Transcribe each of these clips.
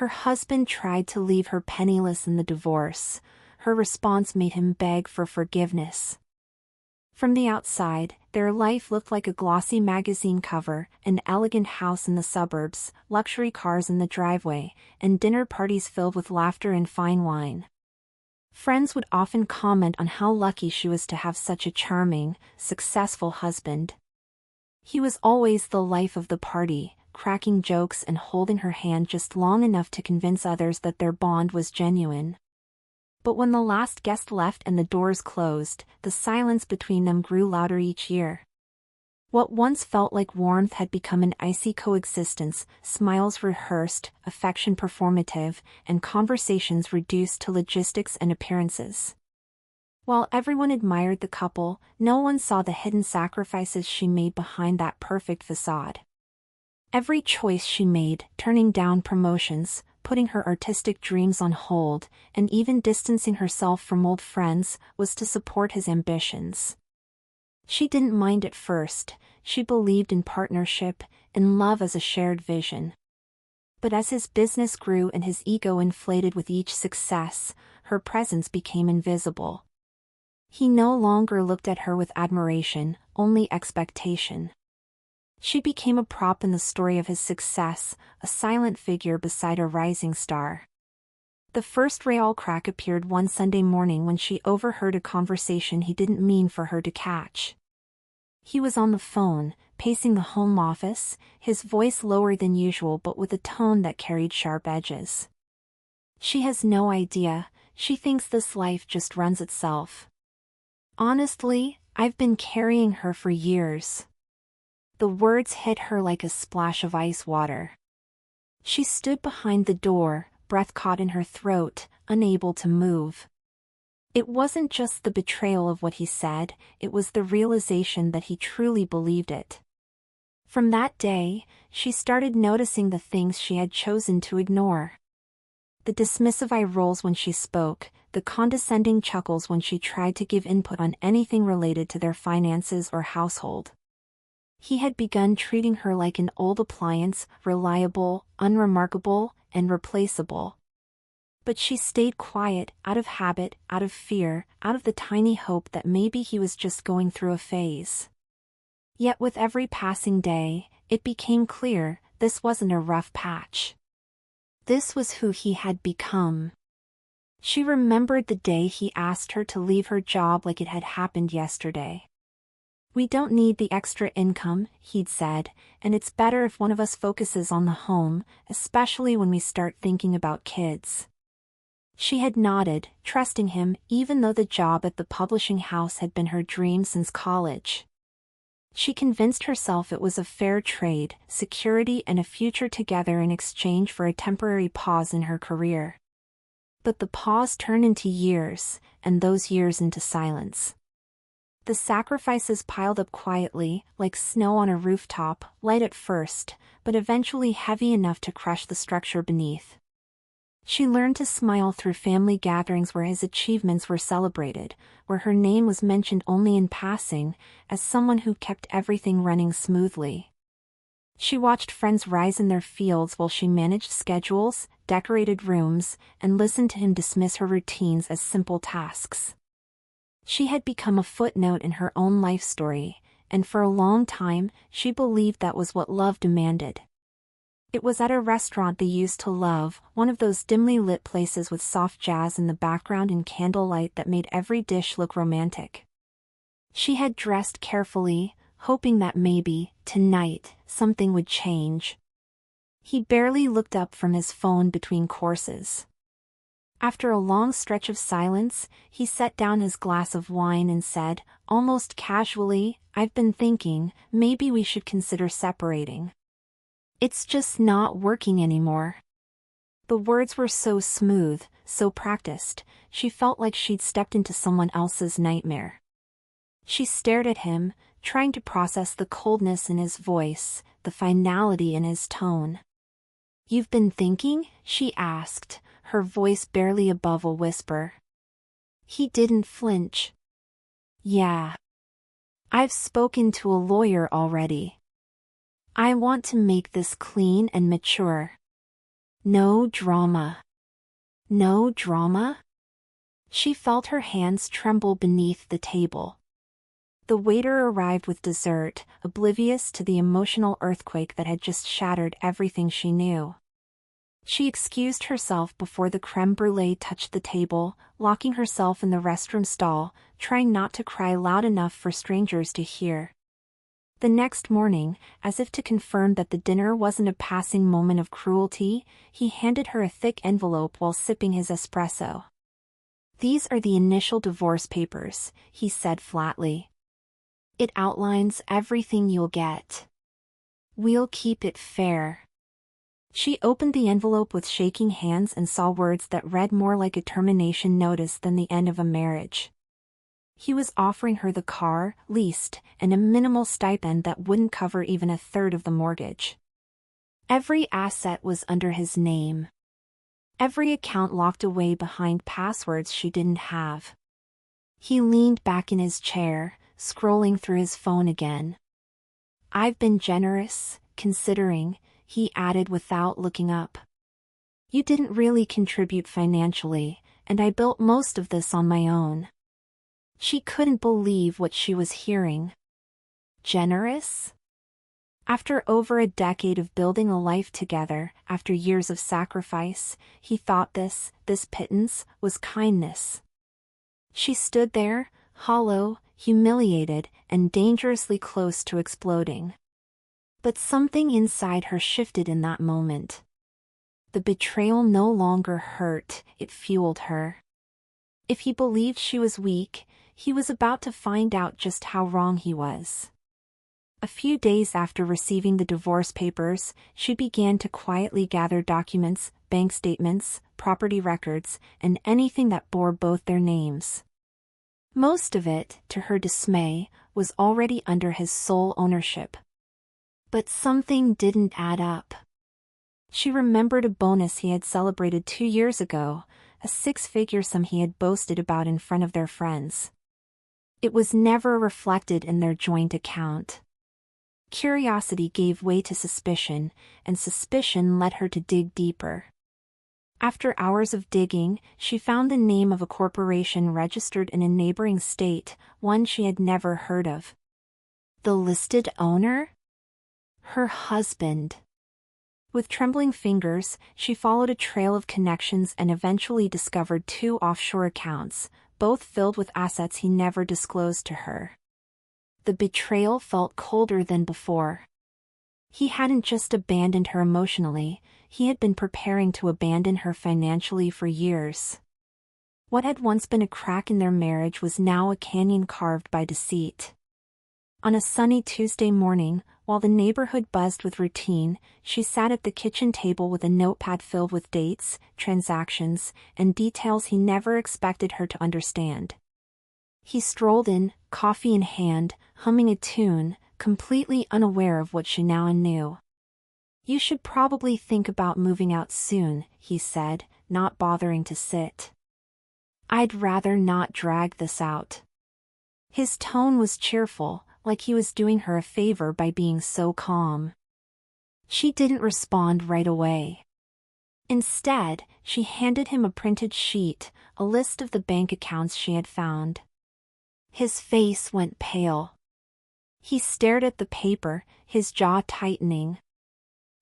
Her husband tried to leave her penniless in the divorce. Her response made him beg for forgiveness. From the outside, their life looked like a glossy magazine cover, an elegant house in the suburbs, luxury cars in the driveway, and dinner parties filled with laughter and fine wine. Friends would often comment on how lucky she was to have such a charming, successful husband. He was always the life of the party, cracking jokes and holding her hand just long enough to convince others that their bond was genuine. But when the last guest left and the doors closed, the silence between them grew louder each year. What once felt like warmth had become an icy coexistence, smiles rehearsed, affection performative, and conversations reduced to logistics and appearances. While everyone admired the couple, no one saw the hidden sacrifices she made behind that perfect facade. Every choice she made, turning down promotions, putting her artistic dreams on hold, and even distancing herself from old friends, was to support his ambitions. She didn't mind at first. She believed in partnership, in love as a shared vision. But as his business grew and his ego inflated with each success, her presence became invisible. He no longer looked at her with admiration, only expectation. She became a prop in the story of his success, a silent figure beside a rising star. The first real crack appeared one Sunday morning when she overheard a conversation he didn't mean for her to catch. He was on the phone, pacing the home office, his voice lower than usual but with a tone that carried sharp edges. "She has no idea, she thinks this life just runs itself. Honestly, I've been carrying her for years." The words hit her like a splash of ice water. She stood behind the door, breath caught in her throat, unable to move. It wasn't just the betrayal of what he said, it was the realization that he truly believed it. From that day, she started noticing the things she had chosen to ignore. The dismissive eye rolls when she spoke, the condescending chuckles when she tried to give input on anything related to their finances or household. He had begun treating her like an old appliance, reliable, unremarkable, and replaceable. But she stayed quiet, out of habit, out of fear, out of the tiny hope that maybe he was just going through a phase. Yet with every passing day, it became clear, this wasn't a rough patch. This was who he had become. She remembered the day he asked her to leave her job like it had happened yesterday. "We don't need the extra income," he'd said, "and it's better if one of us focuses on the home, especially when we start thinking about kids." She had nodded, trusting him, even though the job at the publishing house had been her dream since college. She convinced herself it was a fair trade, security and a future together in exchange for a temporary pause in her career. But the pause turned into years, and those years into silence. The sacrifices piled up quietly, like snow on a rooftop, light at first, but eventually heavy enough to crush the structure beneath. She learned to smile through family gatherings where his achievements were celebrated, where her name was mentioned only in passing, as someone who kept everything running smoothly. She watched friends rise in their fields while she managed schedules, decorated rooms, and listened to him dismiss her routines as simple tasks. She had become a footnote in her own life story, and for a long time, she believed that was what love demanded. It was at a restaurant they used to love, one of those dimly lit places with soft jazz in the background and candlelight that made every dish look romantic. She had dressed carefully, hoping that maybe, tonight, something would change. He barely looked up from his phone between courses. After a long stretch of silence, he set down his glass of wine and said, almost casually, "I've been thinking, maybe we should consider separating. It's just not working anymore." The words were so smooth, so practiced, she felt like she'd stepped into someone else's nightmare. She stared at him, trying to process the coldness in his voice, the finality in his tone. "You've been thinking?" she asked, her voice barely above a whisper. He didn't flinch. "Yeah. I've spoken to a lawyer already. I want to make this clean and mature." No drama. No drama? She felt her hands tremble beneath the table. The waiter arrived with dessert, oblivious to the emotional earthquake that had just shattered everything she knew. She excused herself before the crème brûlée touched the table, locking herself in the restroom stall, trying not to cry loud enough for strangers to hear. The next morning, as if to confirm that the dinner wasn't a passing moment of cruelty, he handed her a thick envelope while sipping his espresso. "These are the initial divorce papers," he said flatly. "It outlines everything you'll get. We'll keep it fair." She opened the envelope with shaking hands and saw words that read more like a termination notice than the end of a marriage. He was offering her the car, leased, and a minimal stipend that wouldn't cover even a third of the mortgage. Every asset was under his name. Every account locked away behind passwords she didn't have. He leaned back in his chair, scrolling through his phone again. "I've been generous, considering," he added without looking up. "You didn't really contribute financially, and I built most of this on my own." She couldn't believe what she was hearing. Generous? After over a decade of building a life together, after years of sacrifice, he thought this pittance, was kindness. She stood there, hollow, humiliated, and dangerously close to exploding. But something inside her shifted in that moment. The betrayal no longer hurt, it fueled her. If he believed she was weak, he was about to find out just how wrong he was. A few days after receiving the divorce papers, she began to quietly gather documents, bank statements, property records, and anything that bore both their names. Most of it, to her dismay, was already under his sole ownership. But something didn't add up. She remembered a bonus he had celebrated 2 years ago, a 6-figure sum he had boasted about in front of their friends. It was never reflected in their joint account. Curiosity gave way to suspicion, and suspicion led her to dig deeper. After hours of digging, she found the name of a corporation registered in a neighboring state, one she had never heard of. The listed owner? Her husband. With trembling fingers, she followed a trail of connections and eventually discovered 2 offshore accounts, both filled with assets he never disclosed to her. The betrayal felt colder than before. He hadn't just abandoned her emotionally, he had been preparing to abandon her financially for years. What had once been a crack in their marriage was now a canyon carved by deceit. On a sunny Tuesday morning, while the neighborhood buzzed with routine, she sat at the kitchen table with a notepad filled with dates, transactions, and details he never expected her to understand. He strolled in, coffee in hand, humming a tune, completely unaware of what she now knew. "You should probably think about moving out soon," he said, not bothering to sit. "I'd rather not drag this out." His tone was cheerful, like he was doing her a favor by being so calm. She didn't respond right away. Instead, she handed him a printed sheet, a list of the bank accounts she had found. His face went pale. He stared at the paper, his jaw tightening.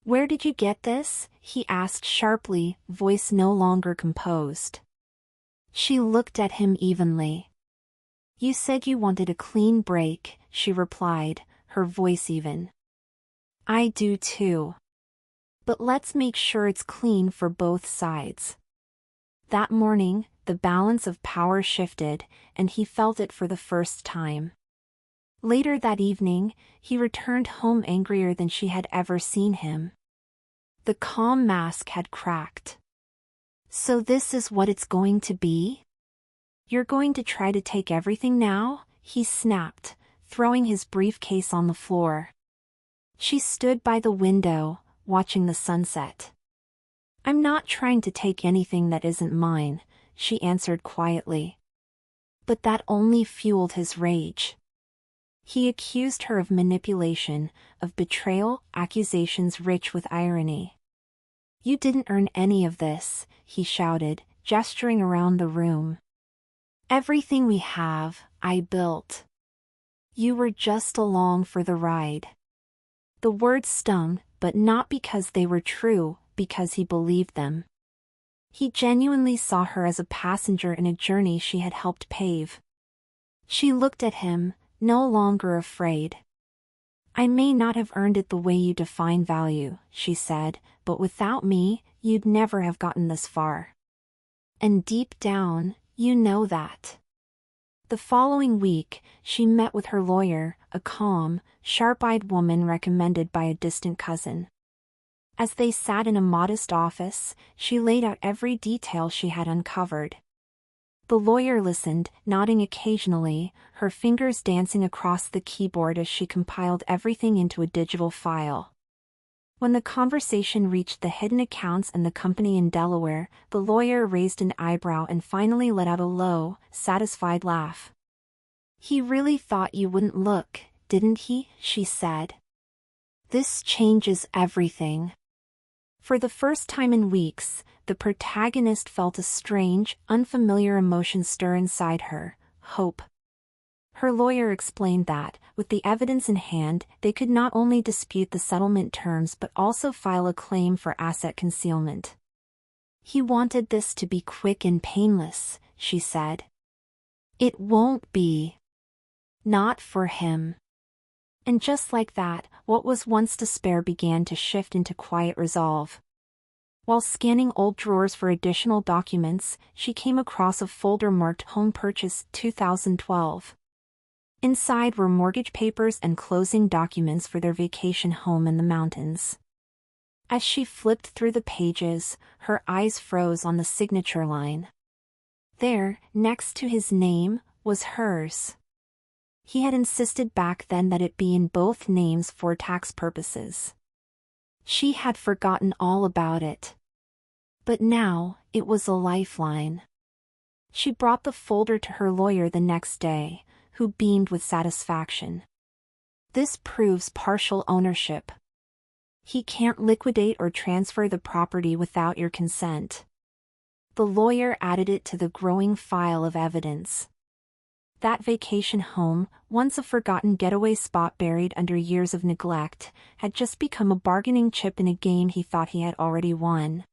"Where did you get this?" he asked sharply, voice no longer composed. She looked at him evenly. "You said you wanted a clean break," she replied, her voice even. "I do too. But let's make sure it's clean for both sides." That morning, the balance of power shifted, and he felt it for the first time. Later that evening, he returned home angrier than she had ever seen him. The calm mask had cracked. "So this is what it's going to be? You're going to try to take everything now?" he snapped, throwing his briefcase on the floor. She stood by the window, watching the sunset. "I'm not trying to take anything that isn't mine," she answered quietly. But that only fueled his rage. He accused her of manipulation, of betrayal, accusations rich with irony. "You didn't earn any of this," he shouted, gesturing around the room. "Everything we have, I built. You were just along for the ride." The words stung, but not because they were true, because he believed them. He genuinely saw her as a passenger in a journey she had helped pave. She looked at him, no longer afraid. "I may not have earned it the way you define value," she said, "but without me, you'd never have gotten this far. And deep down, you know that." The following week, she met with her lawyer, a calm, sharp-eyed woman recommended by a distant cousin. As they sat in a modest office, she laid out every detail she had uncovered. The lawyer listened, nodding occasionally, her fingers dancing across the keyboard as she compiled everything into a digital file. When the conversation reached the hidden accounts and the company in Delaware, the lawyer raised an eyebrow and finally let out a low, satisfied laugh. "He really thought you wouldn't look, didn't he?" she said. "This changes everything." For the first time in weeks, the protagonist felt a strange, unfamiliar emotion stir inside her: hope. Her lawyer explained that, with the evidence in hand, they could not only dispute the settlement terms but also file a claim for asset concealment. "He wanted this to be quick and painless," she said. "It won't be. Not for him." And just like that, what was once despair began to shift into quiet resolve. While scanning old drawers for additional documents, she came across a folder marked "Home Purchase 2012. Inside were mortgage papers and closing documents for their vacation home in the mountains. As she flipped through the pages, her eyes froze on the signature line. There, next to his name, was hers. He had insisted back then that it be in both names for tax purposes. She had forgotten all about it. But now, it was a lifeline. She brought the folder to her lawyer the next day, who beamed with satisfaction. "This proves partial ownership. He can't liquidate or transfer the property without your consent." The lawyer added it to the growing file of evidence. That vacation home, once a forgotten getaway spot buried under years of neglect, had just become a bargaining chip in a game he thought he had already won.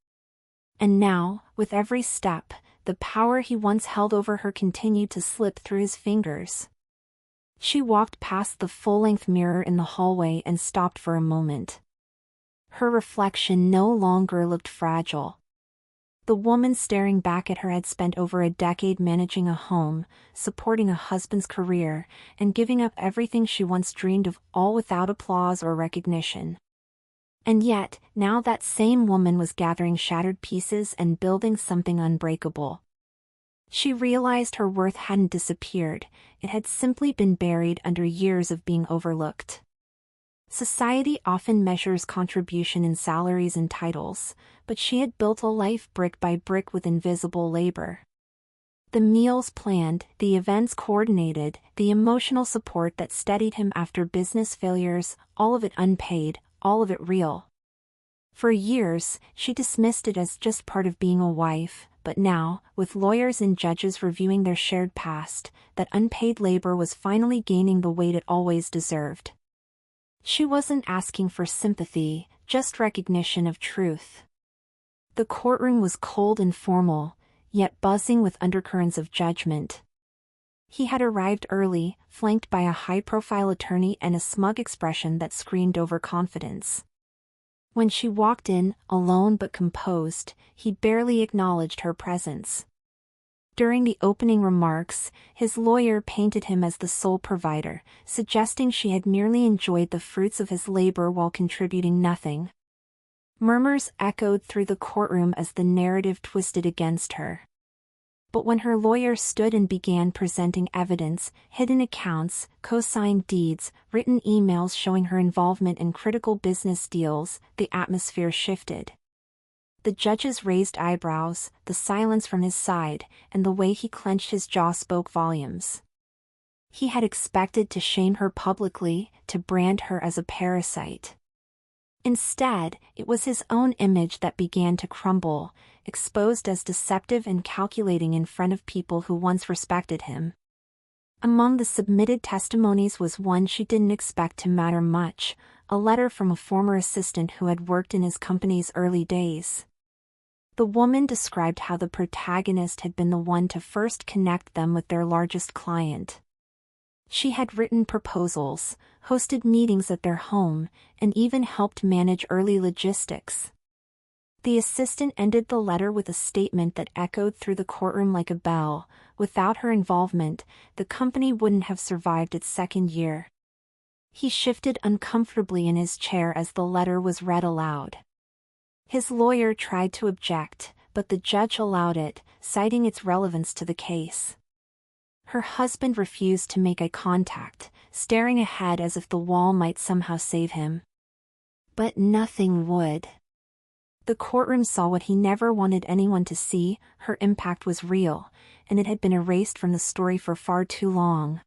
And now, with every step, the power he once held over her continued to slip through his fingers. She walked past the full-length mirror in the hallway and stopped for a moment. Her reflection no longer looked fragile. The woman staring back at her had spent over a decade managing a home, supporting a husband's career, and giving up everything she once dreamed of, all without applause or recognition. And yet, now that same woman was gathering shattered pieces and building something unbreakable. She realized her worth hadn't disappeared, it had simply been buried under years of being overlooked. Society often measures contribution in salaries and titles, but she had built a life brick by brick with invisible labor. The meals planned, the events coordinated, the emotional support that steadied him after business failures, all of it unpaid, all of it real. For years, she dismissed it as just part of being a wife, but now, with lawyers and judges reviewing their shared past, that unpaid labor was finally gaining the weight it always deserved. She wasn't asking for sympathy, just recognition of truth. The courtroom was cold and formal, yet buzzing with undercurrents of judgment. He had arrived early, flanked by a high-profile attorney and a smug expression that screamed overconfidence. When she walked in, alone but composed, he barely acknowledged her presence. During the opening remarks, his lawyer painted him as the sole provider, suggesting she had merely enjoyed the fruits of his labor while contributing nothing. Murmurs echoed through the courtroom as the narrative twisted against her. But when her lawyer stood and began presenting evidence, hidden accounts, co-signed deeds, written emails showing her involvement in critical business deals, the atmosphere shifted. The judge's raised eyebrows, the silence from his side, and the way he clenched his jaw spoke volumes. He had expected to shame her publicly, to brand her as a parasite. Instead, it was his own image that began to crumble, exposed as deceptive and calculating in front of people who once respected him. Among the submitted testimonies was one she didn't expect to matter much, a letter from a former assistant who had worked in his company's early days. The woman described how the protagonist had been the one to first connect them with their largest client. She had written proposals, hosted meetings at their home, and even helped manage early logistics. The assistant ended the letter with a statement that echoed through the courtroom like a bell. Without her involvement, the company wouldn't have survived its second year. He shifted uncomfortably in his chair as the letter was read aloud. His lawyer tried to object, but the judge allowed it, citing its relevance to the case. Her husband refused to make eye contact, staring ahead as if the wall might somehow save him. But nothing would. The courtroom saw what he never wanted anyone to see. Her impact was real, and it had been erased from the story for far too long.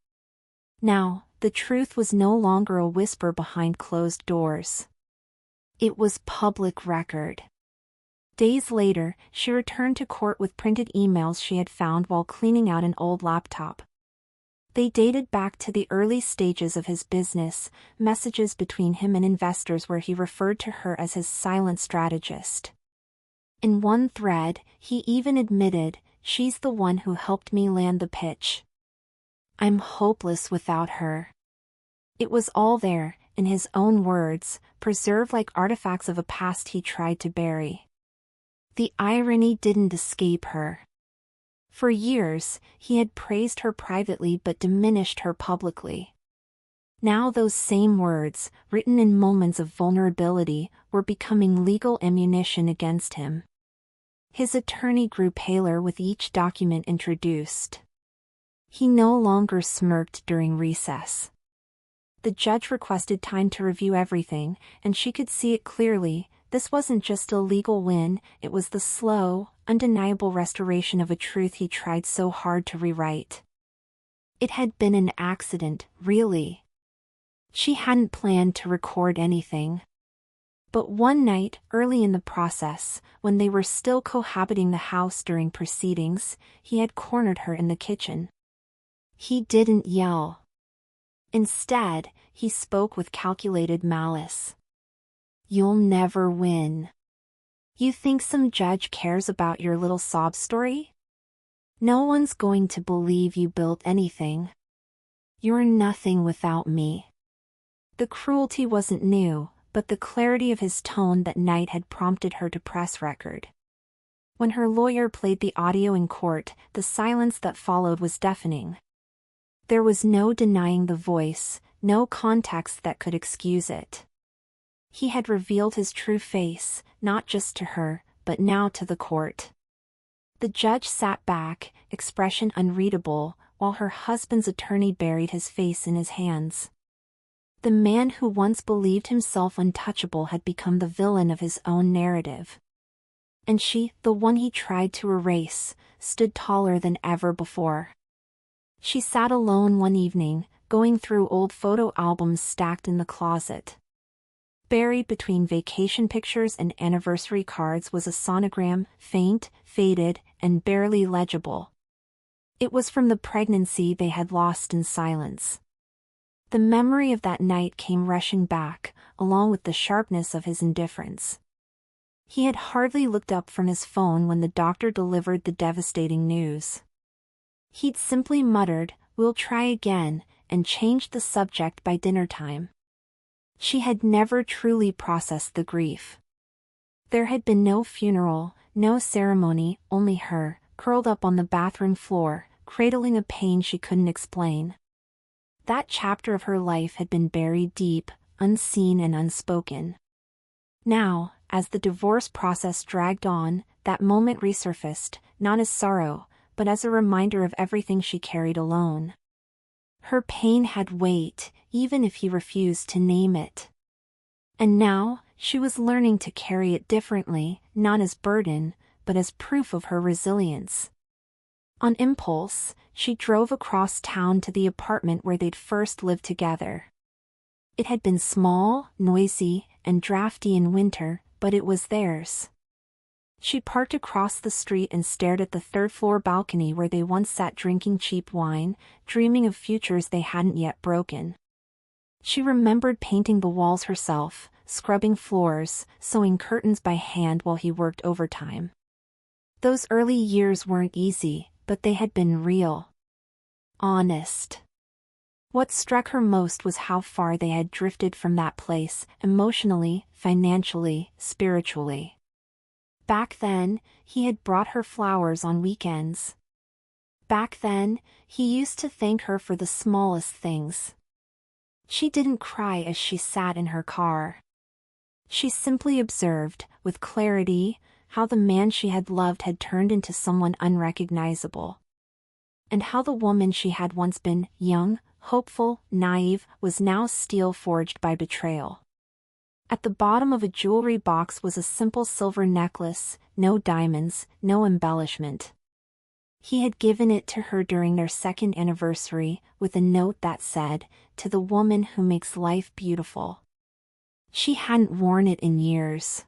Now, the truth was no longer a whisper behind closed doors. It was public record. Days later, she returned to court with printed emails she had found while cleaning out an old laptop. They dated back to the early stages of his business, messages between him and investors where he referred to her as his silent strategist. In one thread, he even admitted, "She's the one who helped me land the pitch. I'm hopeless without her." It was all there, in his own words, preserved like artifacts of a past he tried to bury. The irony didn't escape her. For years, he had praised her privately but diminished her publicly. Now those same words, written in moments of vulnerability, were becoming legal ammunition against him. His attorney grew paler with each document introduced. He no longer smirked during recess. The judge requested time to review everything, and she could see it clearly. This wasn't just a legal win, it was the slow, undeniable restoration of a truth he tried so hard to rewrite. It had been an accident, really. She hadn't planned to record anything. But one night, early in the process, when they were still cohabiting the house during proceedings, he had cornered her in the kitchen. He didn't yell. Instead, he spoke with calculated malice. "You'll never win. You think some judge cares about your little sob story? No one's going to believe you built anything. You're nothing without me." The cruelty wasn't new, but the clarity of his tone that night had prompted her to press record. When her lawyer played the audio in court, the silence that followed was deafening. There was no denying the voice, no context that could excuse it. He had revealed his true face, not just to her, but now to the court. The judge sat back, expression unreadable, while her husband's attorney buried his face in his hands. The man who once believed himself untouchable had become the villain of his own narrative. And she, the one he tried to erase, stood taller than ever before. She sat alone one evening, going through old photo albums stacked in the closet. Buried between vacation pictures and anniversary cards was a sonogram, faint, faded, and barely legible. It was from the pregnancy they had lost in silence. The memory of that night came rushing back, along with the sharpness of his indifference. He had hardly looked up from his phone when the doctor delivered the devastating news. He'd simply muttered, "We'll try again," and changed the subject by dinner time. She had never truly processed the grief. There had been no funeral, no ceremony, only her, curled up on the bathroom floor, cradling a pain she couldn't explain. That chapter of her life had been buried deep, unseen and unspoken. Now, as the divorce process dragged on, that moment resurfaced, not as sorrow, but as a reminder of everything she carried alone. Her pain had weight, even if he refused to name it. And now, she was learning to carry it differently, not as burden, but as proof of her resilience. On impulse, she drove across town to the apartment where they'd first lived together. It had been small, noisy, and drafty in winter, but it was theirs. She parked across the street and stared at the third-floor balcony where they once sat drinking cheap wine, dreaming of futures they hadn't yet broken. She remembered painting the walls herself, scrubbing floors, sewing curtains by hand while he worked overtime. Those early years weren't easy, but they had been real. Honest. What struck her most was how far they had drifted from that place, emotionally, financially, spiritually. Back then, he had brought her flowers on weekends. Back then, he used to thank her for the smallest things. She didn't cry as she sat in her car. She simply observed, with clarity, how the man she had loved had turned into someone unrecognizable. And how the woman she had once been, young, hopeful, naive, was now steel-forged by betrayal. At the bottom of a jewelry box was a simple silver necklace, no diamonds, no embellishment. He had given it to her during their second anniversary, with a note that said, "To the woman who makes life beautiful." She hadn't worn it in years.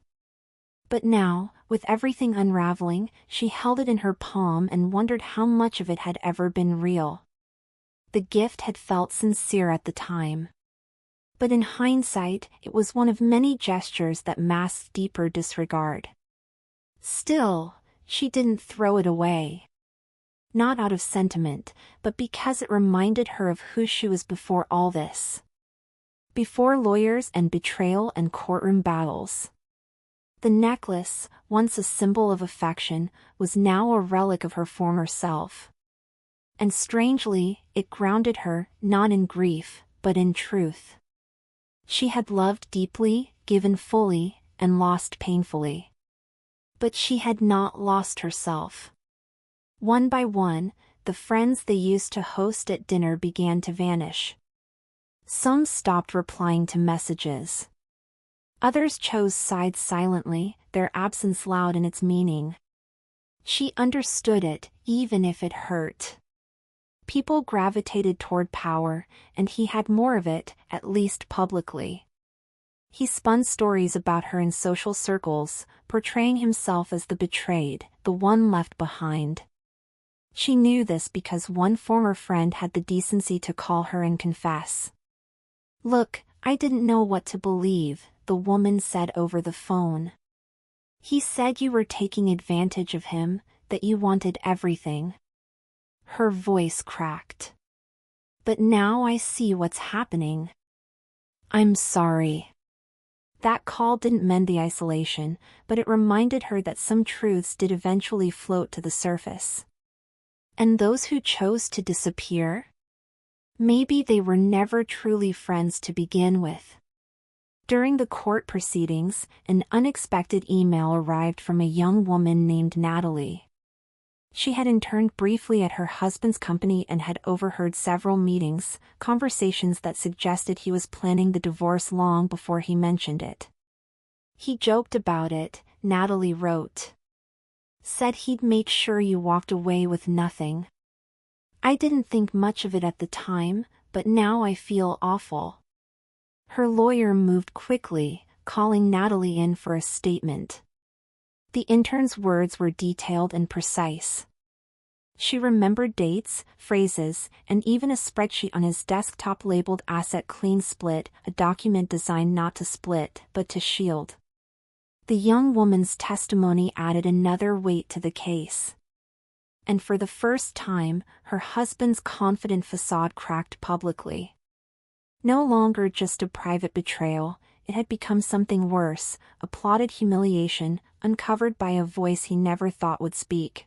But now, with everything unraveling, she held it in her palm and wondered how much of it had ever been real. The gift had felt sincere at the time. But in hindsight, it was one of many gestures that masked deeper disregard. Still, she didn't throw it away. Not out of sentiment, but because it reminded her of who she was before all this. Before lawyers and betrayal and courtroom battles. The necklace, once a symbol of affection, was now a relic of her former self. And strangely, it grounded her, not in grief, but in truth. She had loved deeply, given fully, and lost painfully. But she had not lost herself. One by one, the friends they used to host at dinner began to vanish. Some stopped replying to messages. Others chose sides silently, their absence loud in its meaning. She understood it, even if it hurt. People gravitated toward power, and he had more of it, at least publicly. He spun stories about her in social circles, portraying himself as the betrayed, the one left behind. She knew this because one former friend had the decency to call her and confess. "Look, I didn't know what to believe," the woman said over the phone. "He said you were taking advantage of him, that you wanted everything." Her voice cracked. "But now I see what's happening. I'm sorry." That call didn't mend the isolation, but it reminded her that some truths did eventually float to the surface. And those who chose to disappear? Maybe they were never truly friends to begin with. During the court proceedings, an unexpected email arrived from a young woman named Natalie. She had interned briefly at her husband's company and had overheard several meetings, conversations that suggested he was planning the divorce long before he mentioned it. "He joked about it," Natalie wrote. "Said he'd make sure you walked away with nothing. I didn't think much of it at the time, but now I feel awful." Her lawyer moved quickly, calling Natalie in for a statement. The intern's words were detailed and precise. She remembered dates, phrases, and even a spreadsheet on his desktop labeled Asset Clean Split, a document designed not to split, but to shield. The young woman's testimony added another weight to the case. And for the first time, her husband's confident facade cracked publicly. No longer just a private betrayal, it had become something worse, a plotted humiliation, uncovered by a voice he never thought would speak.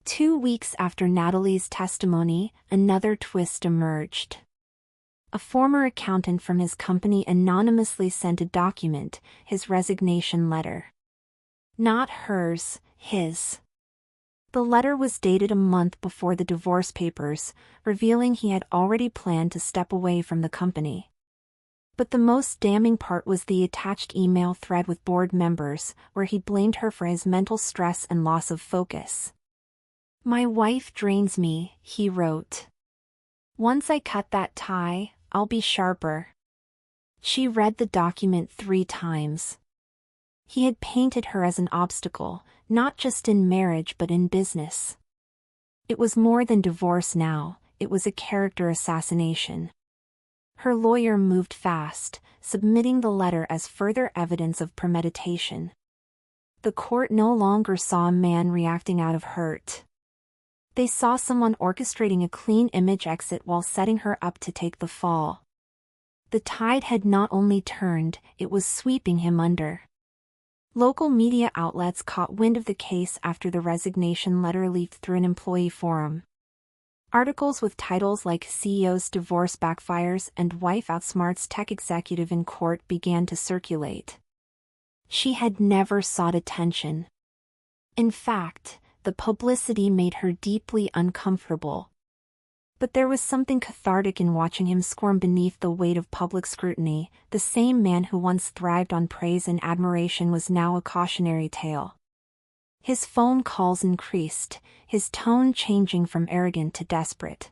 2 weeks after Natalie's testimony, another twist emerged. A former accountant from his company anonymously sent a document, his resignation letter. Not hers, his. The letter was dated a month before the divorce papers, revealing he had already planned to step away from the company. But the most damning part was the attached email thread with board members, where he blamed her for his mental stress and loss of focus. "My wife drains me," he wrote. "Once I cut that tie, I'll be sharper." She read the document 3 times. He had painted her as an obstacle, not just in marriage but in business. It was more than divorce now, it was a character assassination. Her lawyer moved fast, submitting the letter as further evidence of premeditation. The court no longer saw a man reacting out of hurt. They saw someone orchestrating a clean image exit while setting her up to take the fall. The tide had not only turned, it was sweeping him under. Local media outlets caught wind of the case after the resignation letter leaked through an employee forum. Articles with titles like "CEO's Divorce Backfires" and "Wife Outsmarts Tech Executive in Court" began to circulate. She had never sought attention. In fact, the publicity made her deeply uncomfortable. But there was something cathartic in watching him squirm beneath the weight of public scrutiny. The same man who once thrived on praise and admiration was now a cautionary tale. His phone calls increased, his tone changing from arrogant to desperate.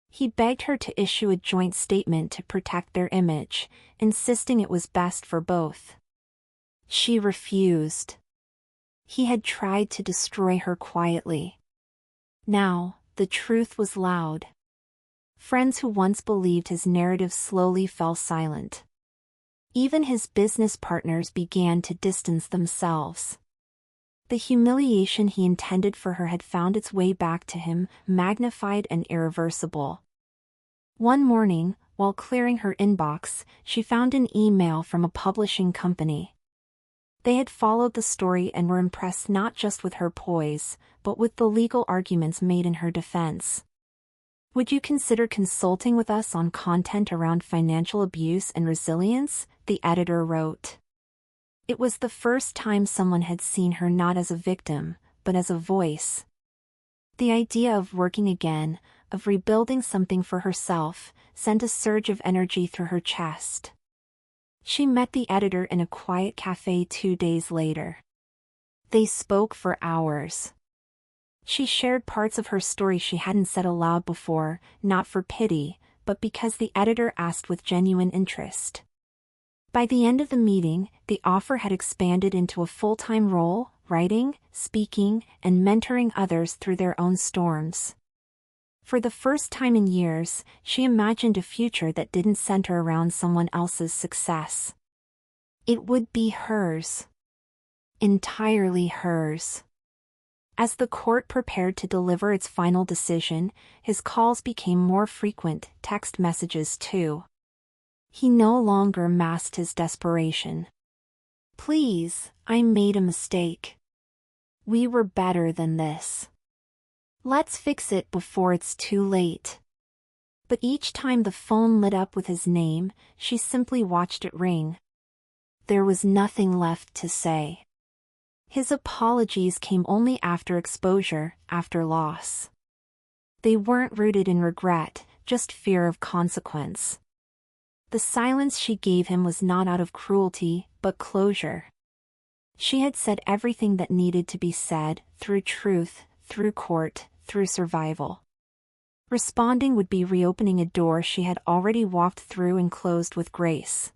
He begged her to issue a joint statement to protect their image, insisting it was best for both. She refused. He had tried to destroy her quietly. Now, the truth was loud. Friends who once believed his narrative slowly fell silent. Even his business partners began to distance themselves. The humiliation he intended for her had found its way back to him, magnified and irreversible. One morning, while clearing her inbox, she found an email from a publishing company. They had followed the story and were impressed not just with her poise, but with the legal arguments made in her defense. "Would you consider consulting with us on content around financial abuse and resilience?" the editor wrote. It was the first time someone had seen her not as a victim, but as a voice. The idea of working again, of rebuilding something for herself, sent a surge of energy through her chest. She met the editor in a quiet cafe 2 days later. They spoke for hours. She shared parts of her story she hadn't said aloud before, not for pity, but because the editor asked with genuine interest. By the end of the meeting, the offer had expanded into a full-time role, writing, speaking, and mentoring others through their own storms. For the first time in years, she imagined a future that didn't center around someone else's success. It would be hers. Entirely hers. As the court prepared to deliver its final decision, his calls became more frequent, text messages too. He no longer masked his desperation. "Please, I made a mistake. We were better than this. Let's fix it before it's too late." But each time the phone lit up with his name, she simply watched it ring. There was nothing left to say. His apologies came only after exposure, after loss. They weren't rooted in regret, just fear of consequence. The silence she gave him was not out of cruelty, but closure. She had said everything that needed to be said, through truth, through court, through survival. Responding would be reopening a door she had already walked through and closed with grace.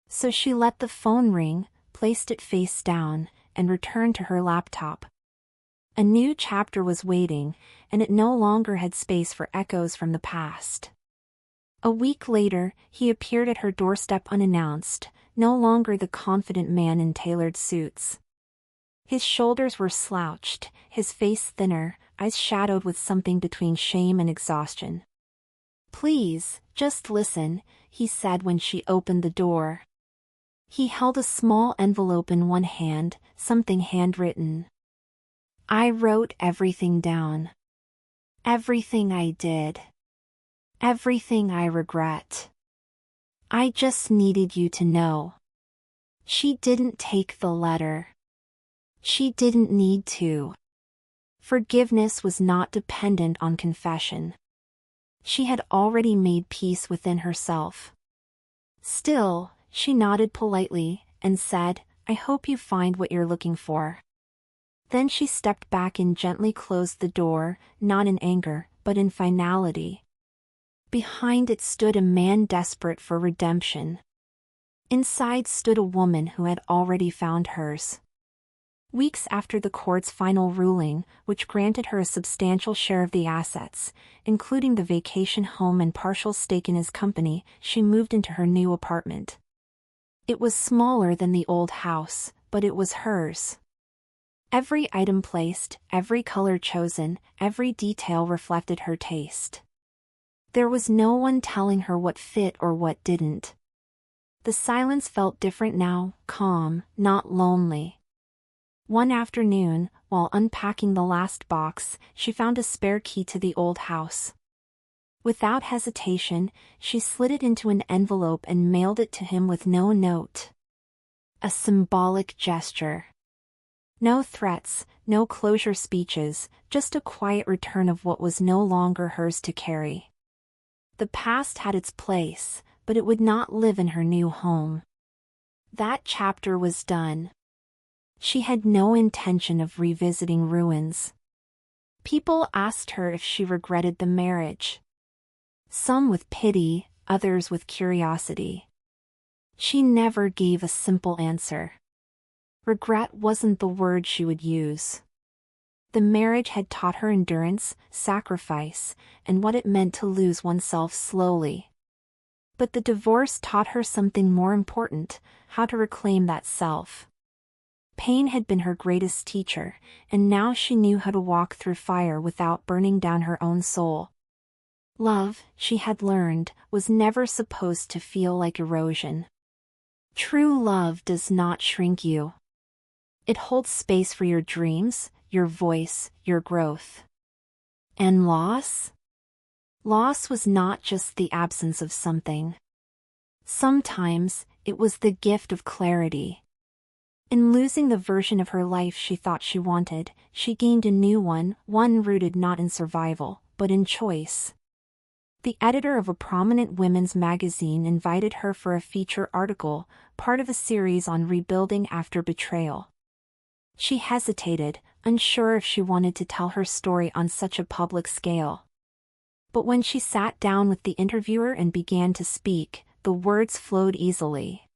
So she let the phone ring, placed it face down, and returned to her laptop. A new chapter was waiting, and it no longer had space for echoes from the past. A week later, he appeared at her doorstep unannounced, no longer the confident man in tailored suits. His shoulders were slouched, his face thinner, eyes shadowed with something between shame and exhaustion. "Please, just listen," he said when she opened the door. He held a small envelope in one hand, something handwritten. "I wrote everything down. Everything I did. Everything I regret. I just needed you to know." She didn't take the letter. She didn't need to. Forgiveness was not dependent on confession. She had already made peace within herself. Still, she nodded politely, and said, "I hope you find what you're looking for." Then she stepped back and gently closed the door, not in anger, but in finality. Behind it stood a man desperate for redemption. Inside stood a woman who had already found hers. Weeks after the court's final ruling, which granted her a substantial share of the assets, including the vacation home and partial stake in his company, she moved into her new apartment. It was smaller than the old house, but it was hers. Every item placed, every color chosen, every detail reflected her taste. There was no one telling her what fit or what didn't. The silence felt different now, calm, not lonely. One afternoon, while unpacking the last box, she found a spare key to the old house. Without hesitation, she slid it into an envelope and mailed it to him with no note. A symbolic gesture. No threats, no closure speeches, just a quiet return of what was no longer hers to carry. The past had its place, but it would not live in her new home. That chapter was done. She had no intention of revisiting ruins. People asked her if she regretted the marriage. Some with pity, others with curiosity. She never gave a simple answer. Regret wasn't the word she would use. The marriage had taught her endurance, sacrifice, and what it meant to lose oneself slowly. But the divorce taught her something more important: how to reclaim that self. Pain had been her greatest teacher, and now she knew how to walk through fire without burning down her own soul. Love, she had learned, was never supposed to feel like erosion. True love does not shrink you. It holds space for your dreams, your voice, your growth. And loss? Loss was not just the absence of something. Sometimes, it was the gift of clarity. In losing the version of her life she thought she wanted, she gained a new one rooted not in survival, but in choice. The editor of a prominent women's magazine invited her for a feature article, part of a series on rebuilding after betrayal. She hesitated, unsure if she wanted to tell her story on such a public scale. But when she sat down with the interviewer and began to speak, the words flowed easily.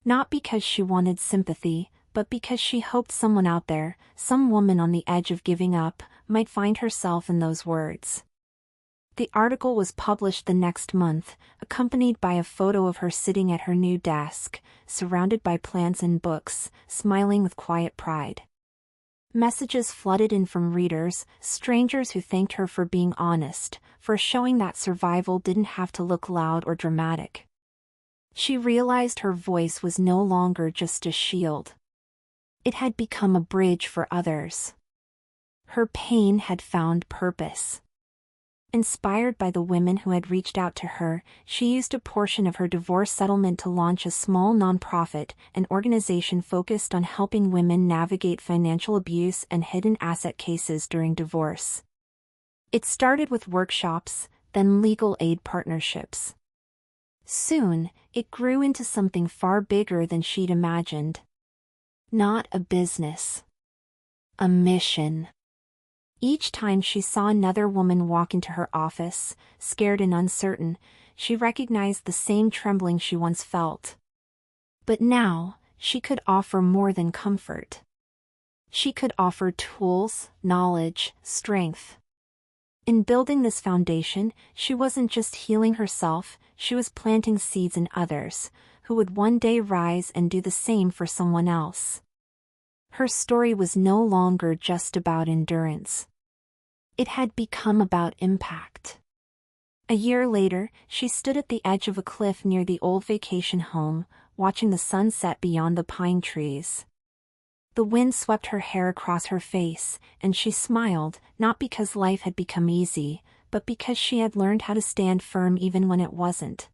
Not because she wanted sympathy, but because she hoped someone out there, some woman on the edge of giving up, might find herself in those words. The article was published the next month, accompanied by a photo of her sitting at her new desk, surrounded by plants and books, smiling with quiet pride. Messages flooded in from readers, strangers who thanked her for being honest, for showing that survival didn't have to look loud or dramatic. She realized her voice was no longer just a shield. It had become a bridge for others. Her pain had found purpose. Inspired by the women who had reached out to her, she used a portion of her divorce settlement to launch a small nonprofit, an organization focused on helping women navigate financial abuse and hidden asset cases during divorce. It started with workshops, then legal aid partnerships. Soon, it grew into something far bigger than she'd imagined. Not a business. A mission. Each time she saw another woman walk into her office, scared and uncertain, she recognized the same trembling she once felt. But now, she could offer more than comfort. She could offer tools, knowledge, strength. In building this foundation, she wasn't just healing herself, she was planting seeds in others, who would one day rise and do the same for someone else. Her story was no longer just about endurance. It had become about impact. A year later, she stood at the edge of a cliff near the old vacation home, watching the sun set beyond the pine trees. The wind swept her hair across her face, and she smiled, not because life had become easy, but because she had learned how to stand firm even when it wasn't.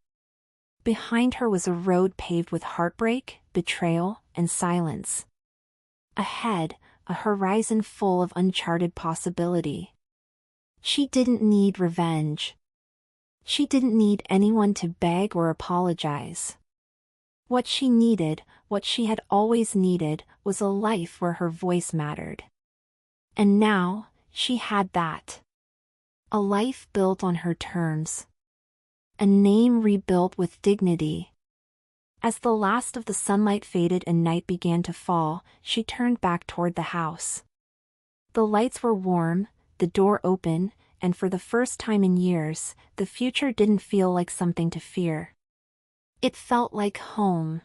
Behind her was a road paved with heartbreak, betrayal, and silence. Ahead, a horizon full of uncharted possibility. She didn't need revenge. She didn't need anyone to beg or apologize. What she needed, what she had always needed, was a life where her voice mattered. And now, she had that. A life built on her terms. A name rebuilt with dignity. As the last of the sunlight faded and night began to fall, she turned back toward the house. The lights were warm, the door open, and for the first time in years, the future didn't feel like something to fear. It felt like home.